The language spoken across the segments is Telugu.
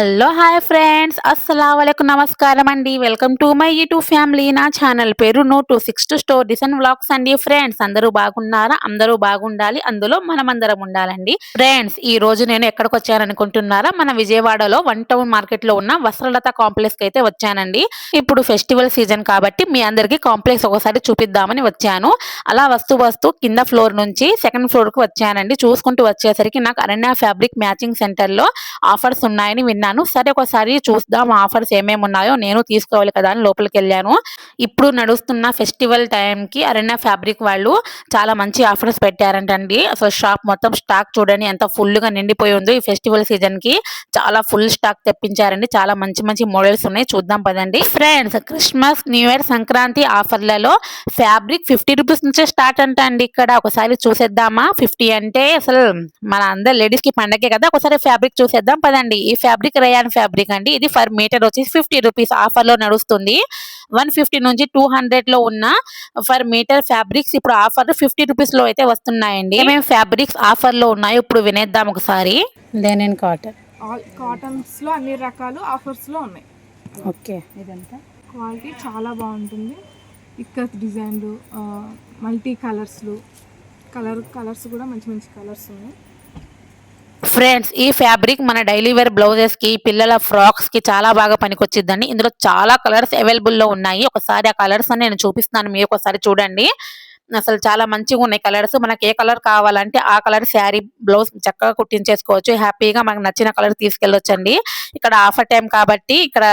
హలో హాయ్ ఫ్రెండ్స్, అస్సలాముఅలైకుం, నమస్కారం అండి. Welcome to my YouTube family. నా ఛానల్ పేరు No26 స్టోరీస్ అండ్ వ్లాగ్స్ అండి. ఫ్రెండ్స్ అందరూ బాగున్నారా? అందరూ బాగుండాలి, అందులో మనమందరం ఉండాలండి. ఫ్రెండ్స్ ఈ రోజు నేను ఎక్కడికి వచ్చాను అనుకుంటున్నారా? మన విజయవాడలో వన్ టౌన్ మార్కెట్ లో ఉన్న వస్త్రలత కాంప్లెక్స్ కి అయితే వచ్చానండి. ఇప్పుడు ఫెస్టివల్ సీజన్ కాబట్టి మీ అందరికి కాంప్లెక్స్ ఒకసారి చూపిద్దామని వచ్చాను. అలా వస్తూ కింద ఫ్లోర్ నుంచి సెకండ్ ఫ్లోర్ కు వచ్చానండి. చూసుకుంటూ వచ్చేసరికి నాకు అరణ్య ఫ్యాబ్రిక్ మ్యాచింగ్ సెంటర్ లో ఆఫర్స్ ఉన్నాయని విన్నాను. సరే ఒకసారి చూద్దాం ఆఫర్స్ ఏమేమి ఉన్నాయో, నేను తీసుకోవాలి కదా అని లోపలికి వెళ్ళాను. ఇప్పుడు నడుస్తున్న ఫెస్టివల్ టైంకి అరణ్య ఫ్యాబ్రిక్ వాళ్ళు చాలా మంచి ఆఫర్స్ పెట్టారంటండి. అసలు షాప్ మొత్తం స్టాక్ చూడండి ఎంత ఫుల్ గా నిండిపోయి ఉందో. ఈ ఫెస్టివల్ సీజన్ కి చాలా ఫుల్ స్టాక్ తెప్పించారండి. చాలా మంచి మంచి మోడల్స్ ఉన్నాయి, చూద్దాం పదండి. Friends Christmas, new year, Sankranti ఆఫర్లలో ఫ్యాబ్రిక్ 50 రూపీస్ నుంచే స్టార్ట్ అంట అండి. ఇక్కడ ఒకసారి చూసేద్దామా? 50 అంటే అసలు మన అందరు లేడీస్ కి పండగే కదా. ఒకసారి ఫ్యాబ్రిక్ చూసేద్దాం పదండి. ఈ ఫ్యాబ్రిక్ రేయాన్ ఫ్యాబ్రిక్ అండి. ఇది ఫర్ మీటర్ వచ్చేసి 50 రూపీస్ ఆఫర్ లో నడుస్తుంది. 150 నుంచి 200 లో ఉన్న ఫర్ మీటర్ ఫ్యాబ్రిక్స్ ఇప్పుడు ఆఫర్ 50 రూపీస్ లో అయితే వస్తున్నాయండి. మేము ఫ్యాబ్రిక్స్ ఆఫర్ లో ఉన్నాయో ఇప్పుడు వినేద్దాం ఒకసారి. Linen cotton. ఆల్ కాటన్స్లో అన్ని రకాలు ఆఫర్స్లో ఉన్నాయి. ఓకే, ఇదంతా క్వాలిటీ చాలా బాగుంటుంది. ఇక్కత్ డిజైన్లు, మల్టీ కలర్స్లు, కలర్స్ కూడా మంచి మంచి కలర్స్ ఉన్నాయి. ఫ్రెండ్స్ ఈ ఫ్యాబ్రిక్ మన డైలీ వేర్ బ్లౌజెస్ కి, పిల్లల ఫ్రాక్స్ కి చాలా బాగా పనికొచ్చిద్దండి. ఇందులో చాలా కలర్స్ అవైలబుల్ లో ఉన్నాయి. ఒకసారి ఆ కలర్స్ అని నేను చూపిస్తాను, మీరు ఒకసారి చూడండి. అసలు చాలా మంచిగా ఉన్నాయి కలర్స్. మనకి ఏ కలర్ కావాలంటే ఆ కలర్ శారీ బ్లౌజ్ చక్కగా కుట్టించేసుకోవచ్చు. హ్యాపీగా మనకు నచ్చిన కలర్ తీసుకెళ్ళొచ్చండి. ఇక్కడ ఆఫర్ టైం కాబట్టి ఇక్కడ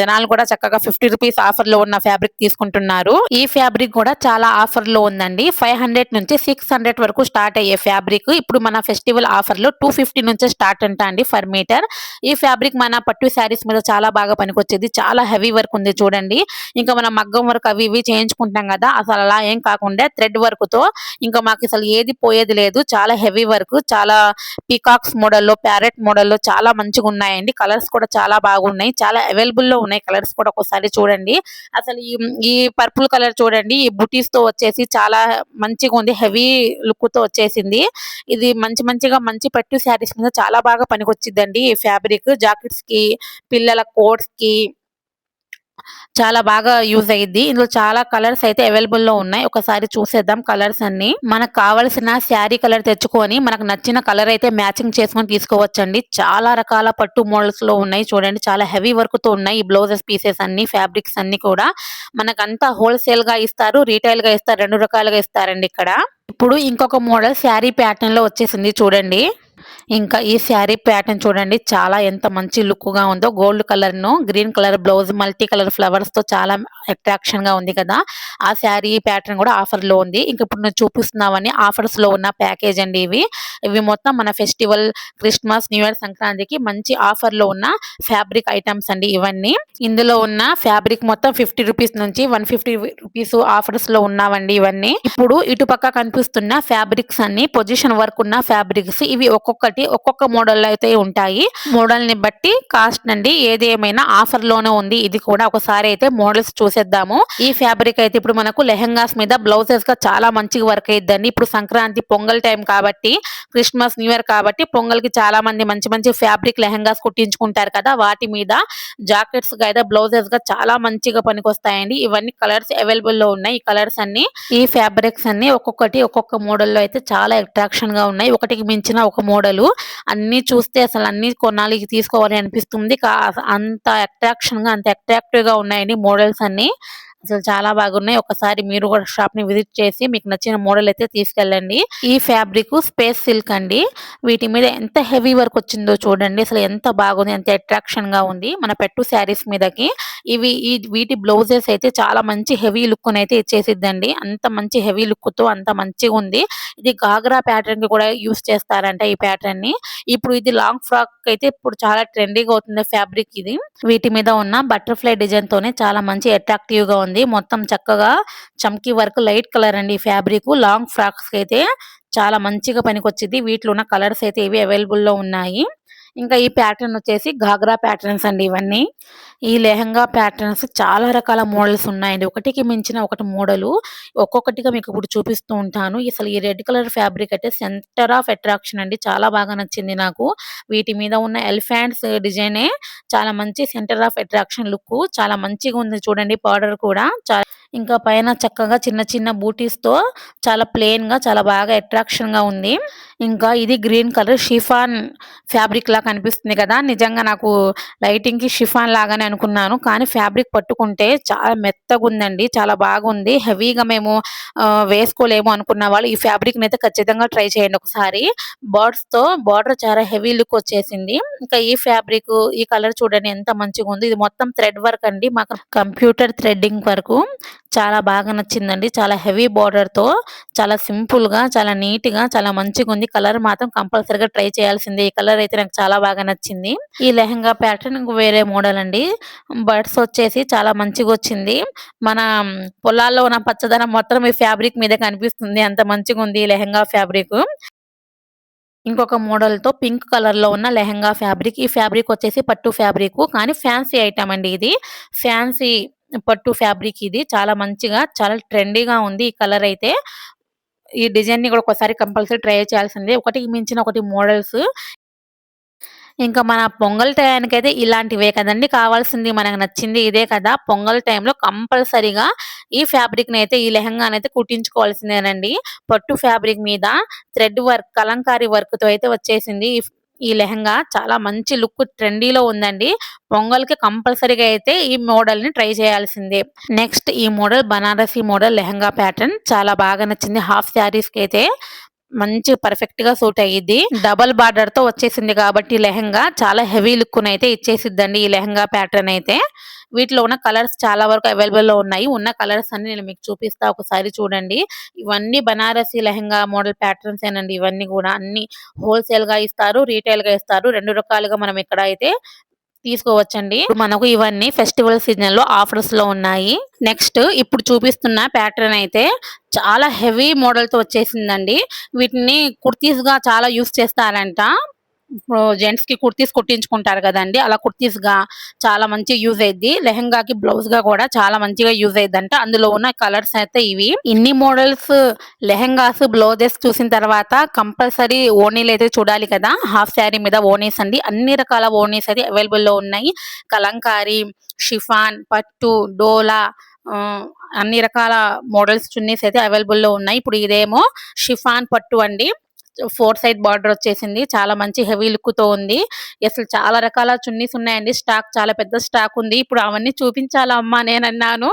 జనాలు కూడా చక్కగా 50 రూపీస్ ఆఫర్ లో ఉన్న ఫ్యాబ్రిక్ తీసుకుంటున్నారు. ఈ ఫ్యాబ్రిక్ కూడా చాలా ఆఫర్ లో ఉందండి. 500 నుంచి 600 వరకు స్టార్ట్ అయ్యే ఫ్యాబ్రిక్ ఇప్పుడు మన ఫెస్టివల్ ఆఫర్ లో 250 నుంచే స్టార్ట్ అంట అండి ఫర్ మీటర్. ఈ ఫ్యాబ్రిక్ మన పట్టు శారీస్ మీద చాలా బాగా పనికొచ్చేది. చాలా హెవీ వర్క్ ఉంది చూడండి. ఇంకా మనం మగ్గం వర్క్ అవి ఇవి చేయించుకుంటాం కదా, అసలు అలా ఏం కాకుండా థ్రెడ్ వర్క్ తో ఇంకా మాకు అసలు ఏది పోయేది లేదు. చాలా హెవీ వర్క్, చాలా పీకాక్స్ మోడల్లో, ప్యారెట్ మోడల్లో చాలా మంచిగా ఉన్నాయండి. కలర్స్ కూడా చాలా బాగున్నాయి, చాలా అవైలబుల్ లో ఉన్నాయి కలర్స్ కూడా. ఒకసారి చూడండి. అసలు ఈ పర్పుల్ కలర్ చూడండి, ఈ బుటీస్ తో వచ్చేసి చాలా మంచిగా ఉంది. హెవీ లుక్ తో వచ్చేసింది. ఇది మంచిగా మంచి పట్టు శారీస్ మీద చాలా బాగా పనికొచ్చిద్దండి. ఈ ఫ్యాబ్రిక్ జాకెట్స్ కి, పిల్లల కోట్స్ కి చాలా బాగా యూజ్ అయ్యిద్ది. ఇందులో చాలా కలర్స్ అయితే అవైలబుల్ లో ఉన్నాయి. ఒకసారి చూసేద్దాం కలర్స్ అన్ని. మనకు కావాల్సిన శారీ కలర్ తెచ్చుకొని మనకు నచ్చిన కలర్ అయితే మ్యాచింగ్ చేసుకొని తీసుకోవచ్చండి. చాలా రకాల పట్టు మోడల్స్ లో ఉన్నాయి చూడండి. చాలా హెవీ వర్క్ తో ఉన్నాయి ఈ బ్లౌజెస్ పీసెస్ అన్ని, ఫ్యాబ్రిక్స్ అన్ని కూడా. మనకంతా హోల్సేల్ గా ఇస్తారు, రీటైల్ గా ఇస్తారు, రెండు రకాలుగా ఇస్తారండి ఇక్కడ. ఇప్పుడు ఇంకొక మోడల్ శారీ ప్యాటర్న్ లో వచ్చేసింది చూడండి. ఇంకా ఈ శారీ ప్యాటర్న్ చూడండి, చాలా ఎంత మంచి లుక్ గా ఉందో. గోల్డ్ కలర్ ను green colour blouse, multi colour flowers తో చాలా అట్రాక్షన్ గా ఉంది కదా. ఆ శారీ ప్యాటర్న్ కూడా ఆఫర్ లో ఉంది. ఇంక ఇప్పుడు నేను చూపిస్తున్నామని ఆఫర్స్ లో ఉన్న ప్యాకేజ్ అండి ఇవి మొత్తం మన ఫెస్టివల్, క్రిస్మస్, న్యూ ఇయర్, సంక్రాంతికి మంచి ఆఫర్ లో ఉన్న ఫ్యాబ్రిక్ ఐటమ్స్ అండి ఇవన్నీ. ఇందులో ఉన్న ఫ్యాబ్రిక్ మొత్తం 50 రూపీస్ నుంచి 150 రూపీస్ ఆఫర్స్ లో ఉన్నావండి ఇవన్నీ. ఇప్పుడు ఇటుపక్క కనిపిస్తున్న ఫ్యాబ్రిక్స్ అన్ని పొజిషన్ వర్క్ ఉన్న ఫ్యాబ్రిక్స్. ఇవి ఒక్కొక్క మోడల్ అయితే ఉంటాయి. మోడల్ ని బట్టి కాస్ట్ అండి. ఏది ఏమైనా ఆఫర్ లోనే ఉంది ఇది కూడా. ఒకసారి అయితే మోడల్స్ చూసేద్దాము. ఈ ఫ్యాబ్రిక్ అయితే ఇప్పుడు మనకు లెహెంగాస్ మీద బ్లౌజెస్ గా చాలా మంచిగా వర్క్ అయిద్దండి. ఇప్పుడు సంక్రాంతి, పొంగల్ టైం కాబట్టి, క్రిస్మస్, న్యూ ఇయర్ కాబట్టి పొంగల్ కి చాలా మంది మంచి ఫ్యాబ్రిక్ లెహెంగాస్ కుట్టించుకుంటారు కదా. వాటి మీద జాకెట్స్ గా అయితే బ్లౌజెస్ గా చాలా మంచిగా పనికొస్తాయండి. ఇవన్నీ కలర్స్ అవైలబుల్ లో ఉన్నాయి. ఈ కలర్స్ అన్ని, ఈ ఫ్యాబ్రిక్స్ అన్ని ఒక్కొక్క మోడల్లో అయితే చాలా అట్రాక్షన్ గా ఉన్నాయి. ఒకటికి మించిన ఒక మోడల్. అన్ని చూస్తే అసలు అన్ని కొనాలి, తీసుకోవాలి అనిపిస్తుంది. అంత అట్రాక్షన్ గా, అంత అట్రాక్టివ్ గా ఉన్నాయండి మోడల్స్ అన్ని. అసలు చాలా బాగున్నాయి. ఒకసారి మీరు కూడా షాప్ ని విజిట్ చేసి మీకు నచ్చిన మోడల్ అయితే తీసుకెళ్ళండి. ఈ ఫ్యాబ్రిక్ స్పేస్ సిల్క్ అండి. వీటి మీద ఎంత హెవీ వర్క్ వచ్చిందో చూడండి. అసలు ఎంత బాగుంది, ఎంత అట్రాక్షన్ గా ఉంది మన పెట్టు శారీస్ మీదకి. వీటి బ్లౌజెస్ అయితే చాలా మంచి హెవీ లుక్ అయితే ఇచ్చేసిద్దండి. అంత మంచి హెవీ లుక్ తో అంత మంచిగా ఉంది. ఇది గాగ్రా ప్యాటర్న్ కి కూడా యూస్ చేస్తారంట ఈ ప్యాటర్న్ ని. ఇప్పుడు ఇది లాంగ్ ఫ్రాక్ అయితే ఇప్పుడు చాలా ట్రెండీగా అవుతుంది ఫ్యాబ్రిక్ ఇది. వీటి మీద ఉన్న బటర్ఫ్లై డిజైన్ తోనే చాలా మంచి అట్రాక్టివ్ గా ఉంది. మొత్తం చక్కగా చమ్కీ వర్క్, లైట్ కలర్ అండి ఈ ఫ్యాబ్రిక్. లాంగ్ ఫ్రాక్స్ కి అయితే చాలా మంచిగా పనికొచ్చింది. వీటిలో ఉన్న కలర్స్ అయితే ఇవి అవైలబుల్ లో ఉన్నాయి. ఇంకా ఈ ప్యాటర్న్ వచ్చేసి ఘాగ్రా ప్యాటర్న్స్ అండి ఇవన్నీ. ఈ లెహంగా ప్యాటర్న్స్ చాలా రకాల మోడల్స్ ఉన్నాయండి. ఒకటికి మించిన ఒకటి మోడలు. ఒక్కొక్కటిగా మీకు ఇప్పుడు చూపిస్తూ ఉంటాను. అసలు ఈ రెడ్ కలర్ ఫ్యాబ్రిక్ అయితే సెంటర్ ఆఫ్ అట్రాక్షన్ అండి. చాలా బాగా నచ్చింది నాకు. వీటి మీద ఉన్న ఎలిఫెంట్స్ డిజైనే చాలా మంచి సెంటర్ ఆఫ్ అట్రాక్షన్ లుక్. చాలా మంచిగా ఉంది చూడండి. బార్డర్ కూడా ఇంకా పైన చక్కగా చిన్న చిన్న బూటీస్‌తో చాలా ప్లెయిన్‌గా చాలా బాగా అట్రాక్షన్‌గా ఉంది. ఇంకా ఇది గ్రీన్ కలర్ షిఫాన్ ఫ్యాబ్రిక్‌లా కనిపిస్తుంది కదా! నిజంగా నాకు లైటింగ్‌కి షిఫాన్ లాగానే అనుకున్నాను. కానీ ఫ్యాబ్రిక్ పట్టుకుంటే చాలా మెత్తగుందండి. చాలా బాగుంది. హెవీగా మేము వేసుకోలేము అనుకున్న వాళ్ళు ఈ ఫ్యాబ్రిక్‌నైతే ఖచ్చితంగా ట్రై చేయండి ఒకసారి. బర్డ్స్‌తో బార్డర్ చాలా హెవీ లుక్ వచ్చేసింది. ఇంకా ఈ ఫ్యాబ్రిక్ ఈ కలర్ చూడండి ఎంత మంచిగుందో. ఇది మొత్తం థ్రెడ్ వర్క్ అండి. మాకు కంప్యూటర్ థ్రెడ్డింగ్ వర్కు. చాలా బాగా నచ్చిందండి. చాలా హెవీ బార్డర్‌తో చాలా సింపుల్‌గా, చాలా నీట్‌గా, చాలా మంచిగుంది. కలర్ మాత్రం కంపల్సరీగా ట్రై చేయాల్సిందే. ఈ కలర్ అయితే నాకు చాలా బాగా నచ్చింది. ఈ లెహంగా ప్యాటర్న్ వేరే మోడల్ అండి. బర్డ్స్ వచ్చేసి చాలా మంచిగొచ్చింది. మన పొలాల్లో ఉన్న పచ్చదనం మొత్తం ఈ ఫ్యాబ్రిక్ మీద కనిపిస్తుంది. అంత మంచిగుంది ఈ లెహంగా ఫ్యాబ్రికు. ఇంకొక మోడల్‌తో పింక్ కలర్‌లో ఉన్న లెహంగా ఫ్యాబ్రిక్. ఈ ఫ్యాబ్రిక్ వచ్చేసి పట్టు ఫ్యాబ్రికు. కానీ ఫ్యాన్సీ ఐటెమ్ అండి ఇది. ఫ్యాన్సీ పట్టు ఫ్యాబ్రిక్ ఇది. చాలా మంచిగా, చాలా ట్రెండీగా ఉంది ఈ కలర్ అయితే. ఈ డిజైన్‌ని కూడా ఒకసారి కంపల్సరీ ట్రై చేయాల్సిందే. ఒకటికి మించిన ఒకటి మోడల్స్. ఇంకా మన పొంగల్ టయానికైతే ఇలాంటివే కదండీ కావాల్సింది. మనకు నచ్చింది ఇదే కదా! పొంగల్ టైంలో కంపల్సరీగా ఈ ఫ్యాబ్రిక్‌నైతే ఈ లెహంగానైతే కుట్టించుకోవాల్సిందేనండి. పట్టు ఫ్యాబ్రిక్ మీద థ్రెడ్ వర్క్, కలంకారీ వర్క్‌తో అయితే వచ్చేసింది. ఈ లెహంగా చాలా మంచి లుక్ ట్రెండీలో ఉందండి. పొంగల్‌కి కంపల్సరీగా అయితే ఈ మోడల్‌ని ట్రై చేయాల్సిందే. నెక్స్ట్ ఈ model Banarasi model lehenga pattern చాలా బాగా నచ్చింది. హాఫ్ శారీస్‌కైతే మంచి పర్ఫెక్ట్‌గా సూట్ అయ్యిద్ది. డబుల్ బార్డర్‌తో వచ్చేసింది కాబట్టి లెహంగా చాలా హెవీ లుక్‌నైతే ఇచ్చేసిద్దండి ఈ లెహంగా ప్యాటర్న్ అయితే. వీటిలో ఉన్న కలర్స్ చాలా వరకు అవైలబుల్‌లో ఉన్నాయి. ఉన్న కలర్స్ అన్ని నేను మీకు చూపిస్తా ఒకసారి చూడండి. ఇవన్నీ బనారసి లెహంగా మోడల్ ప్యాటర్న్సేనండి ఇవన్నీ గూడా. అన్నీ హోల్‌సేల్‌గా ఇస్తారు, రీటైల్‌గా ఇస్తారు. 2 రకాలుగా మనం ఇక్కడ అయితే తీసుకోవచ్చండి. ఇప్పుడు మనకు ఇవన్నీ ఫెస్టివల్ సీజన్‌లో ఆఫర్స్‌లో ఉన్నాయి. నెక్స్ట్ ఇప్పుడు చూపిస్తున్న ప్యాటర్న్ అయితే చాలా హెవీ మోడల్‌తో వచ్చేసిందండి. వీటిని కుర్తీస్‌గా చాలా యూజ్ చేస్తారంట. ఇప్పుడు జెంట్స్‌కి కుర్తీస్ కుట్టించుకుంటారు గదండీ! అలా కుర్తీస్‌గా చాలా మంచిగా యూజ్ అయిద్ది. లెహంగాకి బ్లౌజ్‌గా కూడా చాలా మంచిగా యూజ్ అయిద్దంట. అందులో ఉన్న కలర్స్ అయితే ఇవి. ఇన్ని మోడల్స్ లెహంగాస్, బ్లౌజెస్ చూసిన తర్వాత కంపల్సరీ ఓణీలైతే చూడాలి కదా! హాఫ్ శారీ మీద ఓణీస్ అండి. అన్ని రకాల ఓణీస్ అయితే అవైలబుల్‌లో ఉన్నాయి. కలంకారీ, షిఫాన్, పట్టు, డోలా ఆహ్, అన్ని రకాల మోడల్స్ చున్నీస్ అయితే అవైలబుల్‌లో ఉన్నాయి. ఇప్పుడు ఇదేమో షిఫాన్ పట్టు అండి. 4 సైడ్ బార్డర్ వచ్చేసింది. చాలా మంచి హెవీ లుక్‌తో ఉంది. అసలు చాలా రకాల చున్నీస్ ఉన్నాయండి. స్టాక్ చాలా పెద్ద స్టాక్ ఉంది. ఇప్పుడు అవన్నీ చూపించాలా అమ్మా నేనన్నాను.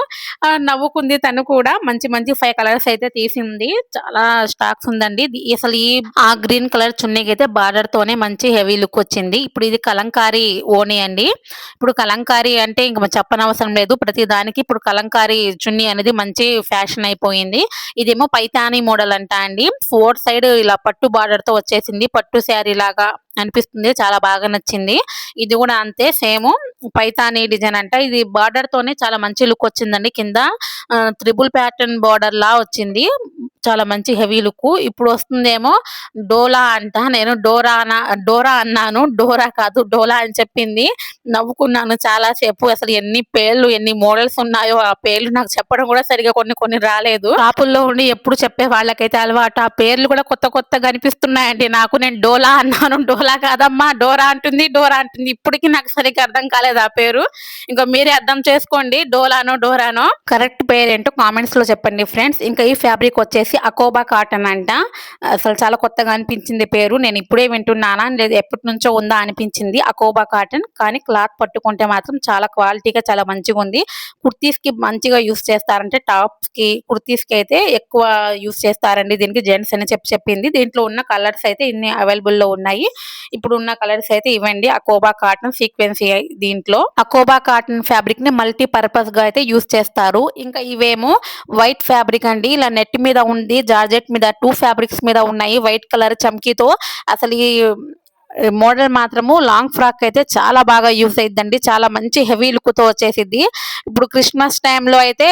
నవ్వుకుంది తను కూడా. మంచి మంచి 5 కలర్స్ అయితే తీసింది. చాలా స్టాక్స్ ఉందండి. అసలు ఆ గ్రీన్ కలర్ చున్నీకైతే బార్డర్‌తోనే మంచి హెవీ లుక్ వచ్చింది. ఇప్పుడు ఇది కలంకారీ ఓణి అండి. ఇప్పుడు కలంకారీ అంటే ఇంక చెప్పనవసరం లేదు. ప్రతి దానికి ఇప్పుడు కలంకారీ చున్నీ అనేది మంచి ఫ్యాషన్ అయిపోయింది. ఇదేమో పైతానీ మోడల్ అంట అండి. 4 సైడ్ ఇలా పట్టు బార్డర్‌తో వచ్చేసింది. పట్టు శారీ లాగా అనిపిస్తుంది. చాలా బాగా నచ్చింది. ఇది కూడా అంతే సేమ్ పైతానీ డిజైన్ అంట. ఇది బార్డర్‌తోనే చాలా మంచి లుక్ వచ్చిందండి. కింద త్రిబుల్ ప్యాటర్న్ బార్డర్‌లా వచ్చింది. చాలా మంచి హెవీ లుక్. ఇప్పుడు వస్తుందేమో డోలా అంట. నేను డోరా అన్నాను. డోరా కాదు డోలా అని చెప్పింది. నవ్వుకున్నాను చాలా సేపు. అసలు ఎన్ని పేర్లు, ఎన్ని మోడల్స్ ఉన్నాయో ఆ పేర్లు నాకు చెప్పడం కూడా సరిగ్గా కొన్ని రాలేదు. షాపుల్లో ఉండి ఎప్పుడు చెప్పే వాళ్ళకైతే అలవాటు. ఆ పేర్లు కూడా కొత్త కొత్తగా అనిపిస్తున్నాయండి నాకు. నేను డోలా అన్నాను. డోలా కాదమ్మా డోరా అంటుంది. ఇప్పటికి నాకు సరిగ్గా అర్థం కాలేదు ఆ పేరు. ఇంకా మీరే అర్థం చేసుకోండి. డోలానో, డోరానో. కరెక్ట్ పేరేంటో కామెంట్స్‌లో చెప్పండి ఫ్రెండ్స్. ఇంకా ఈ ఫ్యాబ్రిక్ వచ్చేసి అకోబా కాటన్ అంట. అసలు చాలా కొత్తగా అనిపించింది పేరు. నేను ఇప్పుడే వింటున్నానా లేదా ఎప్పటినుంచో ఉందా అనిపించింది. అకోబా కాటన్. కానీ క్లాత్ పట్టుకుంటే మాత్రం చాలా క్వాలిటీగా చాలా మంచిగుంది. కుర్తీస్‌కి మంచిగా యూజ్ చేస్తారంటే టాప్స్‌కి, కుర్తీస్‌కి అయితే ఎక్కువ యూజ్ చేస్తారండి. దీనికి జెంట్స్ అని చెప్పింది. దీంట్లో ఉన్న కలర్స్ అయితే ఇన్ని అవైలబుల్‌లో ఉన్నాయి. ఇప్పుడు ఉన్న కలర్స్ అయితే ఇవండి. అకోబా కాటన్ సీక్వెన్సీ దీంట్లో. అకోబా కాటన్ ఫ్యాబ్రిక్‌ని మల్టీ పర్పస్‌గా అయితే యూజ్ చేస్తారు. ఇంకా ఇవేమో వైట్ ఫ్యాబ్రిక్ అండి. ఇలా నెట్ మీద ఉంది. జార్జెట్ మీద 2 ఫ్యాబ్రిక్స్ మీద ఉన్నాయి. వైట్ కలర్ చమ్కీతో అసలు ఈ మోడల్ మాత్రము లాంగ్ ఫ్రాక్ అయితే చాలా బాగా యూస్ అయిద్దండి. చాలా మంచి హెవీ లుక్ తో వచ్చేసిద్ది. ఇప్పుడు క్రిస్మస్ టైంలో అయితే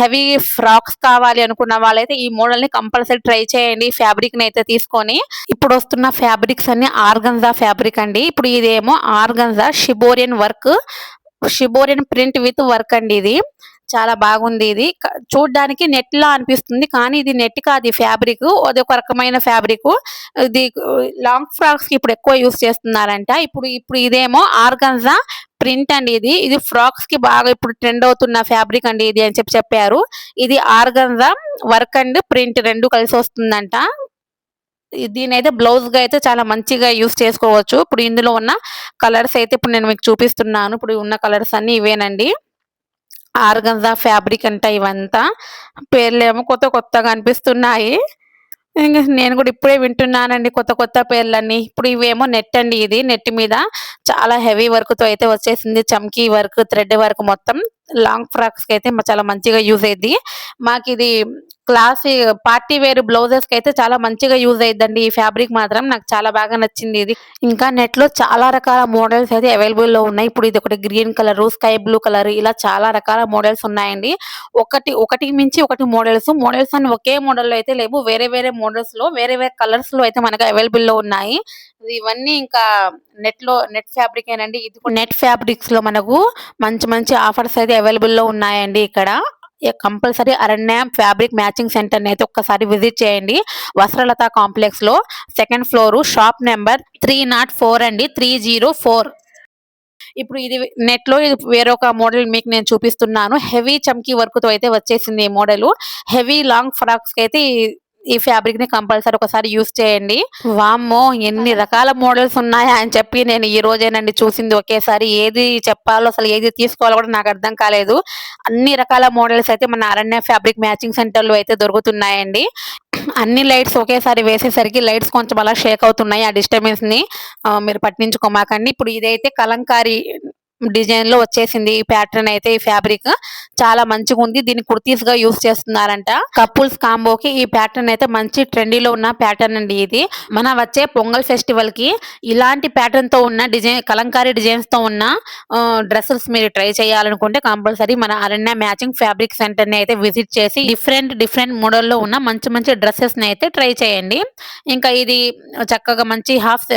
హెవీ ఫ్రాక్స్ కావాలి అనుకున్న వాళ్ళైతే ఈ మోడల్ ని కంపల్సరీ ట్రై చేయండి. ఫ్యాబ్రిక్ ని అయితే తీసుకొని. ఇప్పుడు వస్తున్న ఫ్యాబ్రిక్స్ అన్ని ఆర్గన్జా ఫ్యాబ్రిక్ అండి. ఇప్పుడు ఇదేమో organza shibori and work, shibori and print with work అండి. ఇది చాలా బాగుంది. ఇది చూడ్డానికి నెట్ లా అనిపిస్తుంది, కానీ ఇది నెట్ కాదు, ఫ్యాబ్రిక్. అది ఒక రకమైన ఫ్యాబ్రిక్. ఇది లాంగ్ ఫ్రాక్స్ కి ఇప్పుడు ఎక్కువ యూస్ చేస్తున్నారంట. ఇప్పుడు ఇదేమో ఆర్గన్జా ప్రింట్ అండి. ఇది ఫ్రాక్స్ కి బాగా ఇప్పుడు ట్రెండ్ అవుతున్న ఫ్యాబ్రిక్ అండి ఇది అని చెప్పారు. ఇది ఆర్గన్జా వర్క్ అండ్ ప్రింట్ రెండు కలిసి వస్తుందంట. దీని అయితే బ్లౌజ్ గా అయితే చాలా మంచిగా యూస్ చేసుకోవచ్చు. ఇప్పుడు ఇందులో ఉన్న కలర్స్ అయితే ఇప్పుడు నేను మీకు చూపిస్తున్నాను. ఇప్పుడు ఉన్న కలర్స్ అన్ని ఇవేనండి. ఆర్గన్జా ఫ్యాబ్రిక్ అంట ఇవంతా. పేర్లేమో కొత్తగా అనిపిస్తున్నాయి. ఇంక నేను కూడా ఇప్పుడే వింటున్నానండి కొత్త పేర్లన్నీ. ఇప్పుడు ఇవేమో నెట్ అండి. ఇది నెట్ మీద చాలా హెవీ వర్క్ తో అయితే వచ్చేసింది. చమ్కీ వర్క్, థ్రెడ్ వర్క్ మొత్తం లాంగ్ ఫ్రాక్స్ కి అయితే చాలా మంచిగా యూజ్ అయ్యింది. మాకు ఇది క్లాసీ పార్టీ వేర్ బ్లౌజెస్ కి అయితే చాలా మంచిగా యూజ్ అయ్యిద్దండి. ఈ ఫ్యాబ్రిక్ మాత్రం నాకు చాలా బాగా నచ్చింది. ఇది ఇంకా నెట్ లో చాలా రకాల మోడల్స్ అయితే అవైలబుల్ లో ఉన్నాయి. ఇప్పుడు ఇది ఒకటి green colour, sky blue colour, ఇలా చాలా రకాల మోడల్స్ ఉన్నాయండి. ఒకటి మించి ఒకటి మోడల్స్ అని ఒకే మోడల్ లో అయితే లేవు. వేరే మోడల్స్ లో వేరే కలర్స్ లో అయితే మనకు అవైలబుల్ లో ఉన్నాయి. ఇవన్నీ ఇంకా నెట్ ఫ్యాబ్రిక్ ఏనండి. ఇది నెట్ ఫ్యాబ్రిక్స్ లో మనకు మంచి ఆఫర్స్ అయితే అవైలబుల్ లో ఉన్నాయండి. ఇక్కడ కంపల్సరీ అరణ్య ఫ్యాబ్రిక్ మ్యాచింగ్ సెంటర్ అయితే ఒక్కసారి విజిట్ చేయండి. వస్త్రలత కాంప్లెక్స్ లో 2nd ఫ్లోర్, షాప్ నెంబర్ 304 అండి, 304. ఇప్పుడు ఇది నెట్ లో వేరొక మోడల్ మీకు నేను చూపిస్తున్నాను. హెవీ చమ్కీ వర్క్ తో అయితే వచ్చేసింది ఈ మోడల్. హెవీ లాంగ్ ఫ్రాక్స్ కి అయితే ఈ ఫ్యాబ్రిక్ ని కంపల్సరీ ఒకసారి యూస్ చేయండి. వామ్మో, ఎన్ని రకాల మోడల్స్ ఉన్నాయా అని చెప్పి నేను ఈ రోజేనండి చూసింది. ఒకేసారి ఏది చెప్పాలో అసలు ఏది తీసుకోవాలో కూడా నాకు అర్థం కాలేదు. అన్ని రకాల మోడల్స్ అయితే మన అరణ్య ఫ్యాబ్రిక్ మ్యాచింగ్ సెంటర్ లో అయితే దొరుకుతున్నాయండి. అన్ని లైట్స్ ఒకేసారి వేసేసరికి లైట్స్ కొంచెం అలా షేక్ అవుతున్నాయి. ఆ డిస్టర్బెన్స్ ని మీరు పట్టించుకోమాకండి. ఇప్పుడు ఇదైతే కలంకారీ డిజైన్ లో వచ్చేసింది. ఈ ప్యాటర్న్ అయితే ఈ ఫ్యాబ్రిక్ చాలా మంచిగా ఉంది. దీన్ని కుర్తీస్ గా యూస్ చేస్తున్నారంట. కపుల్స్ కాంబోకి ఈ ప్యాటర్న్ అయితే మంచి ట్రెండీలో ఉన్న ప్యాటర్న్ అండి. ఇది మన వచ్చే పొంగల్ ఫెస్టివల్ కి ఇలాంటి ప్యాటర్న్ తో ఉన్న డిజైన్, కలంకారీ డిజైన్స్ తో ఉన్న డ్రెస్సెస్ మీరు ట్రై చేయాలనుకుంటే కంపల్సరీ మన అరణ్య మ్యాచింగ్ ఫ్యాబ్రిక్ సెంటర్ ని అయితే విజిట్ చేసి డిఫరెంట్ మోడల్లో ఉన్న మంచి డ్రెస్సెస్ ని అయితే ట్రై చేయండి. ఇంకా ఇది చక్కగా మంచి హాఫ్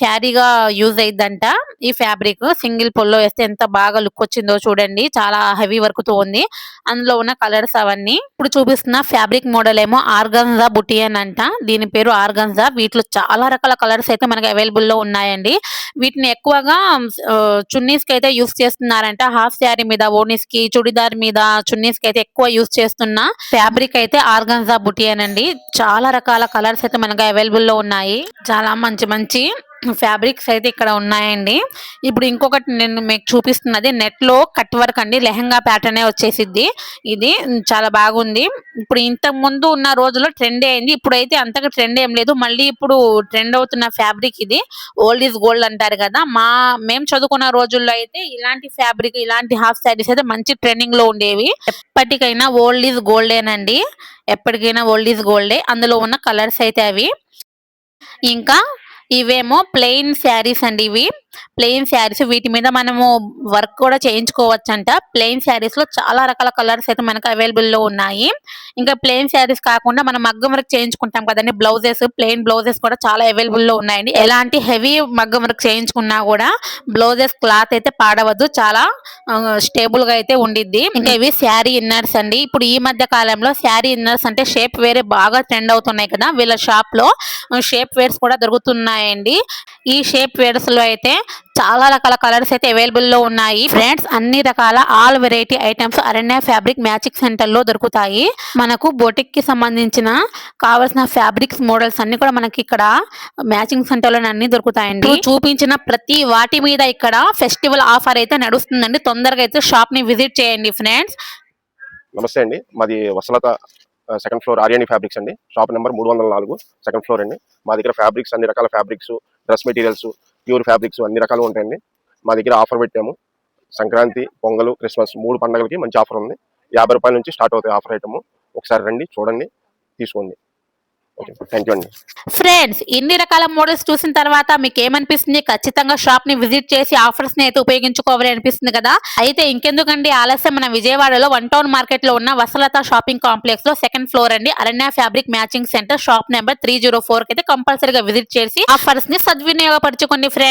శారీగా యూజ్ అయ్యిద్దంట. ఈ ఫ్యాబ్రిక్ సింగిల్ పొల్లో వేస్తే ఎంత బాగా లుక్ వచ్చిందో చూడండి. చాలా హెవీ వర్క్ తో ఉంది. అందులో ఉన్న కలర్స్ అవన్నీ. ఇప్పుడు చూపిస్తున్న ఫ్యాబ్రిక్ మోడల్ ఏమో ఆర్గన్జా బుటియన్ అంట. దీని పేరు ఆర్గన్జా. వీటిలో చాలా రకాల కలర్స్ అయితే మనకి అవైలబుల్ లో ఉన్నాయండి. వీటిని ఎక్కువగా చున్నీస్ కి అయితే యూస్ చేస్తున్నారంట. హాఫ్ శారీ మీద, ఓనీస్ కి, చుడిదార్ మీద, చున్నీస్ కి అయితే ఎక్కువ యూస్ చేస్తున్న ఫ్యాబ్రిక్ అయితే ఆర్గన్జా బుటియన్ అండి. చాలా రకాల కలర్స్ అయితే మనకి అవైలబుల్ లో ఉన్నాయి. చాలా మంచి ఫ్యాబ్రిక్స్ అయితే ఇక్కడ ఉన్నాయండి. ఇప్పుడు ఇంకొకటి నేను మీకు చూపిస్తున్నది నెట్ లో కట్ వర్క్ అండి. లెహంగా ప్యాటర్న్ వచ్చేసిద్ది. ఇది చాలా బాగుంది. ఇప్పుడు ఇంతకు ముందు ఉన్న రోజుల్లో ట్రెండ్ అయింది. ఇప్పుడైతే అంతగా ట్రెండ్ ఏం లేదు. మళ్ళీ ఇప్పుడు ట్రెండ్ అవుతున్న ఫ్యాబ్రిక్ ఇది. ఓల్డ్ ఈజ్ గోల్డ్ అంటారు కదా. మేము చదువుకున్న రోజుల్లో అయితే ఇలాంటి ఫ్యాబ్రిక్, ఇలాంటి హాఫ్ శారీస్ అయితే మంచి ట్రెండింగ్ లో ఉండేవి. ఎప్పటికైనా ఓల్డ్ ఈజ్ గోల్డేనండి. ఎప్పటికైనా ఓల్డ్ ఈజ్ గోల్డే. అందులో ఉన్న కలర్స్ అయితే అవి. ఇంకా ఇవేమో ప్లెయిన్ శారీస్ అండి. ఇవి ప్లెయిన్ శారీస్. వీటి మీద మనము వర్క్ కూడా చేయించుకోవచ్చు అంట. ప్లెయిన్ శారీస్ లో చాలా రకాల కలర్స్ అయితే మనకు అవైలబుల్ లో ఉన్నాయి. ఇంకా ప్లెయిన్ శారీస్ కాకుండా మనం మగ్గం వర్క్ చేయించుకుంటాం కదండి, బ్లౌజెస్, ప్లెయిన్ బ్లౌజెస్ కూడా చాలా అవైలబుల్ లో ఉన్నాయండి. ఎలాంటి హెవీ మగ్గం వర్క్ చేయించుకున్నా కూడా బ్లౌజెస్ క్లాత్ అయితే పాడవద్దు. చాలా స్టేబుల్ గా అయితే ఉండిద్ది. ఇంకా ఇవి శారీ ఇన్నర్స్ అండి. ఇప్పుడు ఈ మధ్య కాలంలో శారీ ఇన్నర్స్ అంటే షేప్ వేరే బాగా ట్రెండ్ అవుతున్నాయి కదా. వీళ్ళ షాప్ లో షేప్ వేర్స్ కూడా దొరుకుతున్నాయండి. ఈ షేప్ వేర్స్ లో అయితే చాలా రకాల కలర్స్ అయితే అవైలబుల్ లో ఉన్నాయి. ఫ్రెండ్స్, అన్ని రకాల ఆల్ వెరైటీ ఐటమ్స్ అరణ్య ఫ్యాబ్రిక్ మ్యాచింగ్ సెంటర్ లో దొరుకుతాయి. మనకు బొటిక్ కి సంబంధించిన కావాల్సిన ఫ్యాబ్రిక్స్ మోడల్స్ అన్ని కూడా మనకి ఇక్కడ మ్యాచింగ్ సెంటర్ లో అన్ని దొరుకుతాయండి. చూపించిన ప్రతి వాటి మీద ఇక్కడ ఫెస్టివల్ ఆఫర్ అయితే నడుస్తుందండి. తొందరగా అయితే షాప్ ని విజిట్ చేయండి ఫ్రెండ్స్. నమస్తే అండి, మాది వసలత 2nd ఫ్లోర్ ఆర్యని ఫ్యాబ్రిక్స్ అండి. షాప్ నెంబర్ 304, 2nd ఫ్లోర్ అండి. మా దగ్గర ఫ్యాబ్రిక్స్, అన్ని రకాల fabrics, dress materials, pure fabrics అన్ని రకాలు ఉంటాయండి. మా దగ్గర ఆఫర్ పెట్టాము. సంక్రాంతి, పొంగల్, క్రిస్మస్ 3 పండుగలకి మంచి ఆఫర్ ఉంది. 50 రూపాయల నుంచి స్టార్ట్ అవుతాయి ఆఫర్ ఐటమ్. ఒకసారి రండి, చూడండి, తీసుకోండి. ఓకే థ్యాంక్ యూ అండి. ఫ్రెండ్స్ ఇన్ని రకాల మోడల్స్ చూసిన తర్వాత మీకు ఏమనిపిస్తుంది? ఖచ్చితంగా షాప్ ని విజిట్ చేసి ఆఫర్స్ ని అయితే ఉపయోగించుకోవాలి అనిపిస్తుంది కదా. అయితే ఇంకెందుకండి ఆలస్యం, మన విజయవాడలో 1 టౌన్ మార్కెట్ లో ఉన్న వసలత షాపింగ్ కాంప్లెక్స్ లో 2nd ఫ్లోర్ అండి, అరణ్య fabric matching centre, shop number 304 కి అయితే కంపల్సరీగా విజిట్ చేసి ఆఫర్స్ ని సద్వినియోగపరచుకోండి ఫ్రెండ్స్.